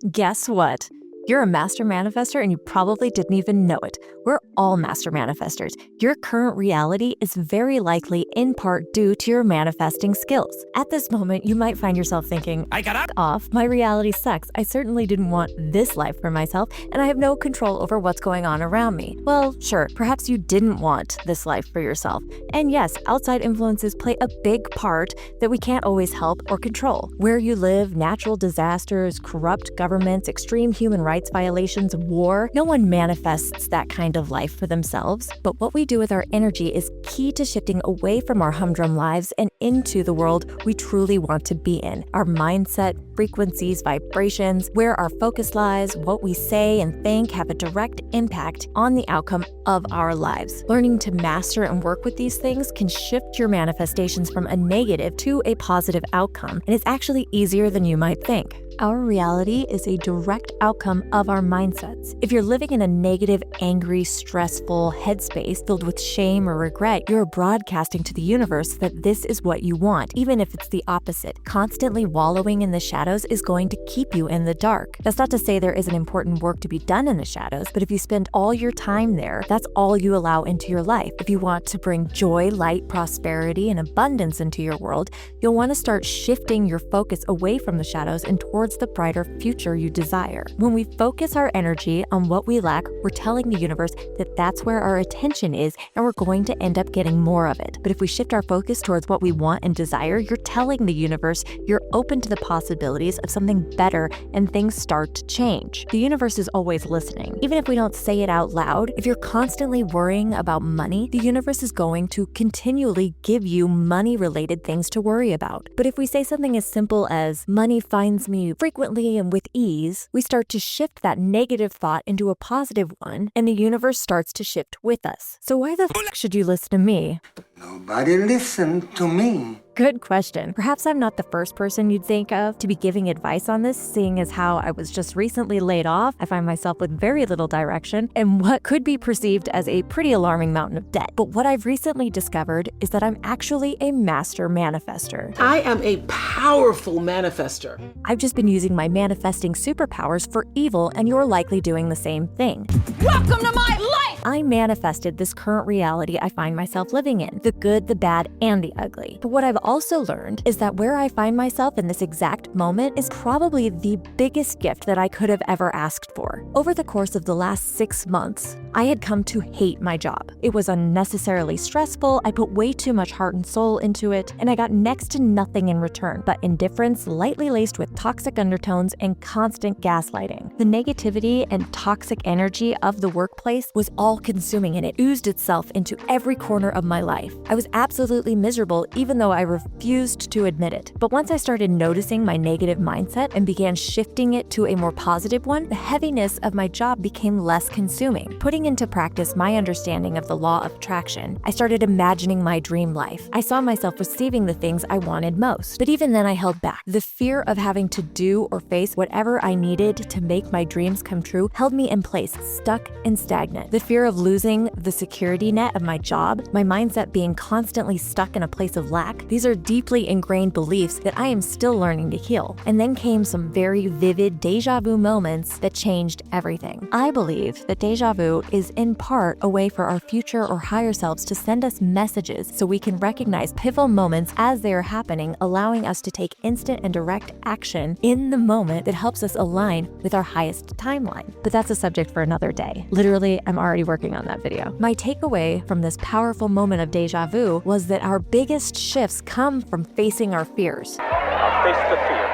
Guess what? You're a master manifester and you probably didn't even know it. We're all master manifestors. Your current reality is very likely in part due to your manifesting skills. At this moment, you might find yourself thinking, I got off, my reality sucks. I certainly didn't want this life for myself, and I have no control over what's going on around me. Well, sure, perhaps you didn't want this life for yourself. And yes, outside influences play a big part that we can't always help or control. Where you live, natural disasters, corrupt governments, extreme human rights violations, war. No one manifests that kind of life for themselves, but what we do with our energy is key to shifting away from our humdrum lives and into the world we truly want to be in. Our mindset, frequencies, vibrations, where our focus lies, what we say and think have a direct impact on the outcome of our lives. Learning to master and work with these things can shift your manifestations from a negative to a positive outcome, and it's actually easier than you might think. Our reality is a direct outcome of our mindsets. If you're living in a negative, angry, stressful headspace filled with shame or regret, you're broadcasting to the universe that this is what you want, even if it's the opposite. Constantly wallowing in the shadows is going to keep you in the dark. That's not to say there isn't important work to be done in the shadows, but if you spend all your time there, that's all you allow into your life. If you want to bring joy, light, prosperity, and abundance into your world, you'll want to start shifting your focus away from the shadows and towards the brighter future you desire. When we focus our energy on what we lack, we're telling the universe that that's where our attention is and we're going to end up getting more of it. But if we shift our focus towards what we want and desire, you're telling the universe you're open to the possibilities of something better and things start to change. The universe is always listening. Even if we don't say it out loud, if you're constantly worrying about money, the universe is going to continually give you money-related things to worry about. But if we say something as simple as, money finds me frequently and with ease, we start to shift that negative thought into a positive one, and the universe starts to shift with us. So why the f should you listen to me? Nobody listened to me. Good question. Perhaps I'm not the first person you'd think of to be giving advice on this, seeing as how I was just recently laid off. I find myself with very little direction and what could be perceived as a pretty alarming mountain of debt. But what I've recently discovered is that I'm actually a master manifester. I am a powerful manifester. I've just been using my manifesting superpowers for evil, and you're likely doing the same thing. Welcome to my life! I manifested this current reality I find myself living in, the good, the bad, and the ugly. But what I've also learned is that where I find myself in this exact moment is probably the biggest gift that I could have ever asked for. Over the course of the last 6 months, I had come to hate my job. It was unnecessarily stressful, I put way too much heart and soul into it, and I got next to nothing in return but indifference lightly laced with toxic undertones and constant gaslighting. The negativity and toxic energy of the workplace was all-consuming, and it oozed itself into every corner of my life. I was absolutely miserable even though I refused to admit it. But once I started noticing my negative mindset and began shifting it to a more positive one, the heaviness of my job became less consuming. Putting into practice my understanding of the law of attraction, I started imagining my dream life. I saw myself receiving the things I wanted most. But even then I held back. The fear of having to do or face whatever I needed to make my dreams come true held me in place, stuck and stagnant. The fear of losing the security net of my job, my mindset being constantly stuck in a place of lack, these are deeply ingrained beliefs that I am still learning to heal. And then came some very vivid deja vu moments that changed everything. I believe that deja vu is in part a way for our future or higher selves to send us messages so we can recognize pivotal moments as they are happening, allowing us to take instant and direct action in the moment that helps us align with our highest timeline. But that's a subject for another day. Literally, I'm already working on that video. My takeaway from this powerful moment of deja vu was that our biggest shifts come from facing our fears. Now face the fear.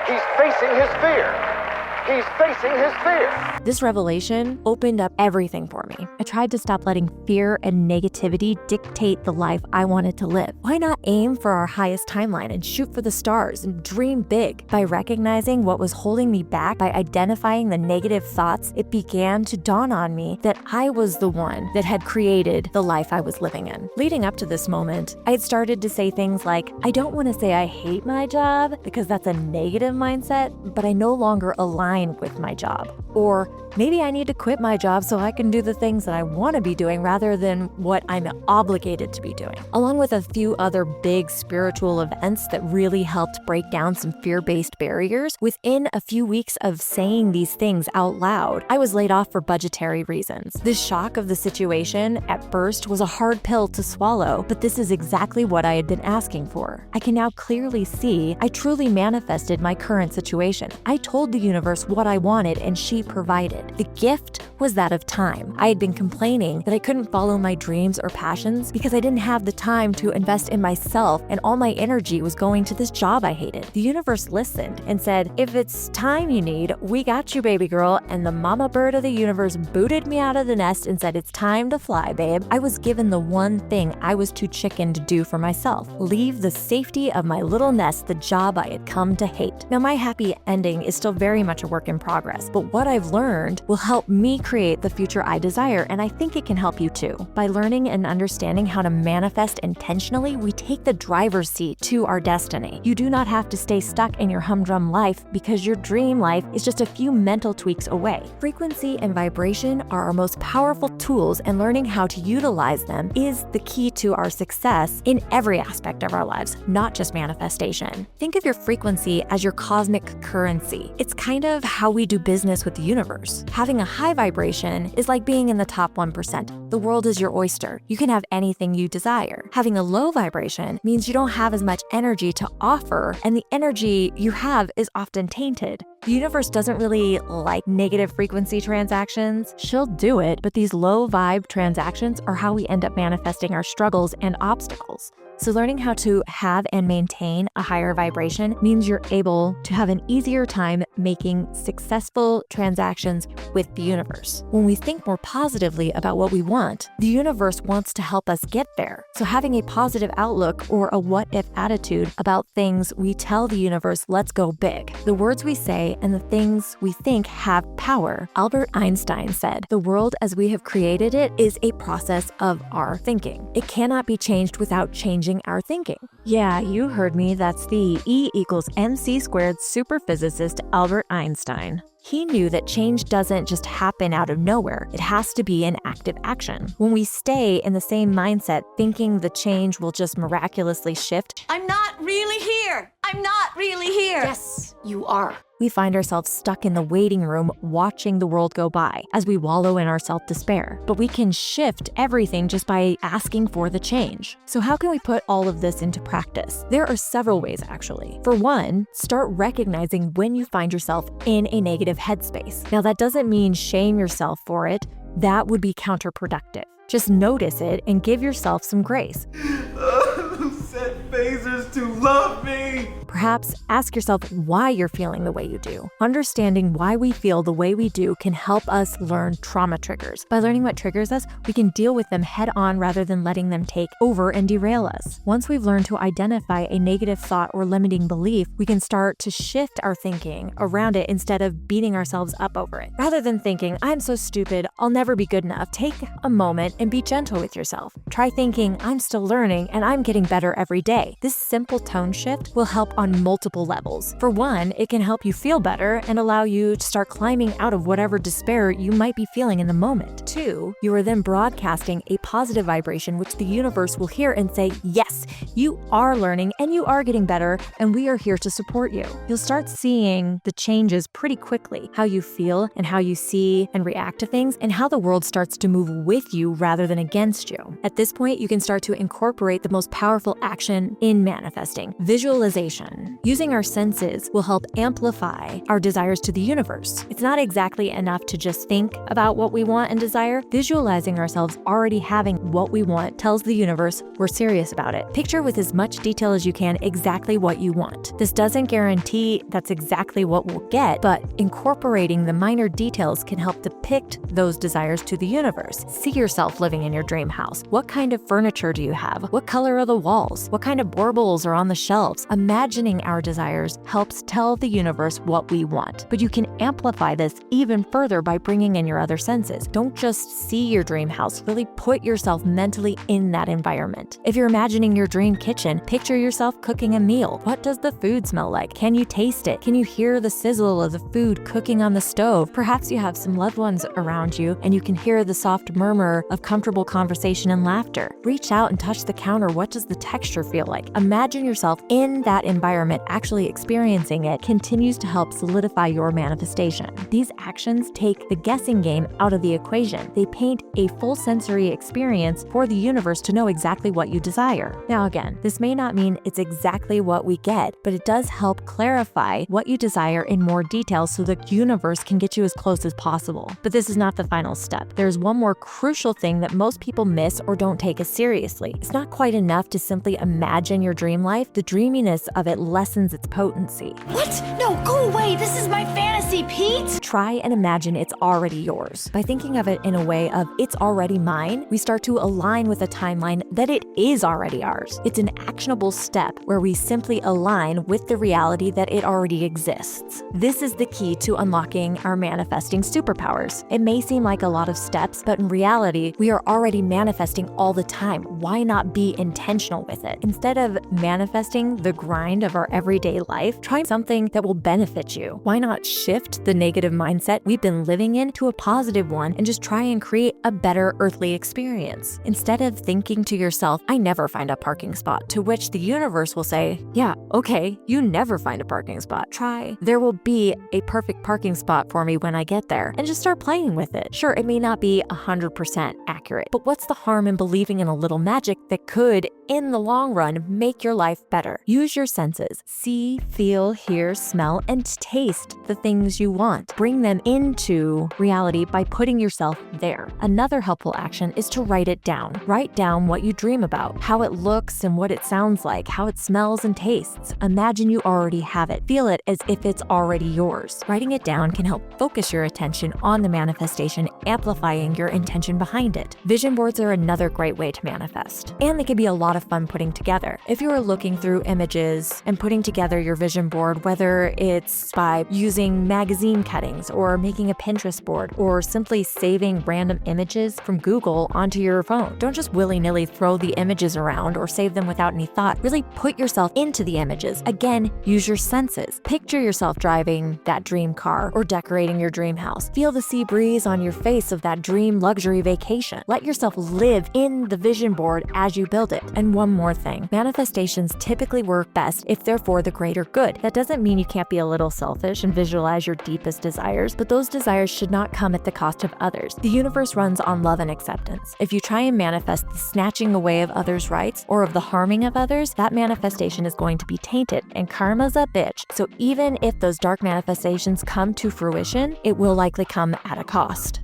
He's facing his fear. He's facing his fear. This revelation opened up everything for me. I tried to stop letting fear and negativity dictate the life I wanted to live. Why not aim for our highest timeline and shoot for the stars and dream big? By recognizing what was holding me back, by identifying the negative thoughts, it began to dawn on me that I was the one that had created the life I was living in. Leading up to this moment, I had started to say things like, I don't want to say I hate my job because that's a negative mindset, but I no longer align with my job. Or Maybe I need to quit my job so I can do the things that I want to be doing rather than what I'm obligated to be doing. Along with a few other big spiritual events that really helped break down some fear-based barriers, within a few weeks of saying these things out loud, I was laid off for budgetary reasons. The shock of the situation at first was a hard pill to swallow, but this is exactly what I had been asking for. I can now clearly see I truly manifested my current situation. I told the universe what I wanted and she provided. The gift was that of time. I had been complaining that I couldn't follow my dreams or passions because I didn't have the time to invest in myself and all my energy was going to this job I hated. The universe listened and said, if it's time you need, we got you, baby girl. And the mama bird of the universe booted me out of the nest and said, it's time to fly, babe. I was given the one thing I was too chicken to do for myself. Leave the safety of my little nest, the job I had come to hate. Now, my happy ending is still very much a work in progress, but what I've learned will help me create the future I desire, and I think it can help you too. By learning and understanding how to manifest intentionally, we take the driver's seat to our destiny. You do not have to stay stuck in your humdrum life because your dream life is just a few mental tweaks away. Frequency and vibration are our most powerful tools, and learning how to utilize them is the key to our success in every aspect of our lives, not just manifestation. Think of your frequency as your cosmic currency. It's kind of how we do business with the universe. Having a high vibration is like being in the top 1%. The world is your oyster. You can have anything you desire. Having a low vibration means you don't have as much energy to offer, and the energy you have is often tainted. The universe doesn't really like negative frequency transactions. She'll do it, but these low vibe transactions are how we end up manifesting our struggles and obstacles. So learning how to have and maintain a higher vibration means you're able to have an easier time making successful transactions with the universe. When we think more positively about what we want, the universe wants to help us get there. So having a positive outlook or a what-if attitude about things, we tell the universe, let's go big. The words we say and the things we think have power. Albert Einstein said, the world as we have created it is a process of our thinking. It cannot be changed without changing our thinking. Yeah, you heard me. That's the E=mc² superphysicist Albert Einstein. He knew that change doesn't just happen out of nowhere. It has to be an active action. When we stay in the same mindset, thinking the change will just miraculously shift, I'm not really here. I'm not really here. Yes, you are. we find ourselves stuck in the waiting room watching the world go by as we wallow in our self-despair. But we can shift everything just by asking for the change. So how can we put all of this into practice? There are several ways, actually. For one, start recognizing when you find yourself in a negative headspace. Now, that doesn't mean shame yourself for it. That would be counterproductive. Just notice it and give yourself some grace. Set phasers to love me. Perhaps ask yourself why you're feeling the way you do. Understanding why we feel the way we do can help us learn trauma triggers. By learning what triggers us, we can deal with them head on rather than letting them take over and derail us. Once we've learned to identify a negative thought or limiting belief, we can start to shift our thinking around it instead of beating ourselves up over it. Rather than thinking, I'm so stupid, I'll never be good enough, take a moment and be gentle with yourself. Try thinking, I'm still learning and I'm getting better every day. This simple tone shift will help on multiple levels. For one, it can help you feel better and allow you to start climbing out of whatever despair you might be feeling in the moment. Two, you are then broadcasting a positive vibration which the universe will hear and say, yes, you are learning and you are getting better and we are here to support you. You'll start seeing the changes pretty quickly, how you feel and how you see and react to things, and how the world starts to move with you rather than against you. At this point, you can start to incorporate the most powerful action in manifesting: visualization. Using our senses will help amplify our desires to the universe. It's not exactly enough to just think about what we want and desire. Visualizing ourselves already having what we want tells the universe we're serious about it. Picture with as much detail as you can exactly what you want. This doesn't guarantee that's exactly what we'll get, but incorporating the minor details can help depict those desires to the universe. See yourself living in your dream house. What kind of furniture do you have? What color are the walls? What kind of baubles are on the shelves? Imagine imagining our desires helps tell the universe what we want. But you can amplify this even further by bringing in your other senses. Don't just see your dream house, really put yourself mentally in that environment. If you're imagining your dream kitchen, picture yourself cooking a meal. What does the food smell like? Can you taste it? Can you hear the sizzle of the food cooking on the stove? Perhaps you have some loved ones around you and you can hear the soft murmur of comfortable conversation and laughter. Reach out and touch the counter. What does the texture feel like? Imagine yourself in that environment, actually experiencing it continues to help solidify your manifestation. These actions take the guessing game out of the equation. They paint a full sensory experience for the universe to know exactly what you desire. Now again, this may not mean it's exactly what we get, but it does help clarify what you desire in more detail so the universe can get you as close as possible. But this is not the final step. There's one more crucial thing that most people miss or don't take as seriously. It's not quite enough to simply imagine your dream life. The dreaminess of it lessens its potency. What? No, go away. This is my fantasy, Pete. Try and imagine it's already yours. By thinking of it in a way of it's already mine, we start to align with a timeline that it is already ours. It's an actionable step where we simply align with the reality that it already exists. This is the key to unlocking our manifesting superpowers. It may seem like a lot of steps, but in reality, we are already manifesting all the time. Why not be intentional with it? Instead of manifesting the grind of our everyday life, try something that will benefit you. Why not shift the negative mindset we've been living in to a positive one and just try and create a better earthly experience? Instead of thinking to yourself, I never find a parking spot, to which the universe will say, yeah, okay, you never find a parking spot. Try, there will be a perfect parking spot for me when I get there, and just start playing with it. Sure, it may not be 100% accurate, but what's the harm in believing in a little magic that could, in the long run, make your life better? Use your senses. See, feel, hear, smell, and taste the things you want. Bring them into reality by putting yourself there. Another helpful action is to write it down. Write down what you dream about, how it looks and what it sounds like, how it smells and tastes. Imagine you already have it. Feel it as if it's already yours. Writing it down can help focus your attention on the manifestation, amplifying your intention behind it. Vision boards are another great way to manifest, and they can be a lot of fun putting together. If you are looking through images and putting together your vision board, whether it's by using magazine cuttings or making a Pinterest board or simply saving random images from Google onto your phone, don't just willy-nilly throw the images around or save them without any thought. Really put yourself into the images. Again, use your senses. Picture yourself driving that dream car or decorating your dream house. Feel the sea breeze on your face of that dream luxury vacation. Let yourself live in the vision board as you build it. And one more thing, manifestations typically work best if they're for the greater good. That doesn't mean you can't be a little selfish and visualize your deepest desires, but those desires should not come at the cost of others. The universe runs on love and acceptance. If you try and manifest the snatching away of others' rights or of the harming of others, that manifestation is going to be tainted, and karma's a bitch. So even if those dark manifestations come to fruition, it will likely come at a cost.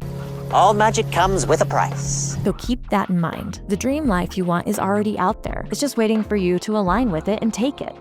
All magic comes with a price. So keep that in mind. The dream life you want is already out there. It's just waiting for you to align with it and take it.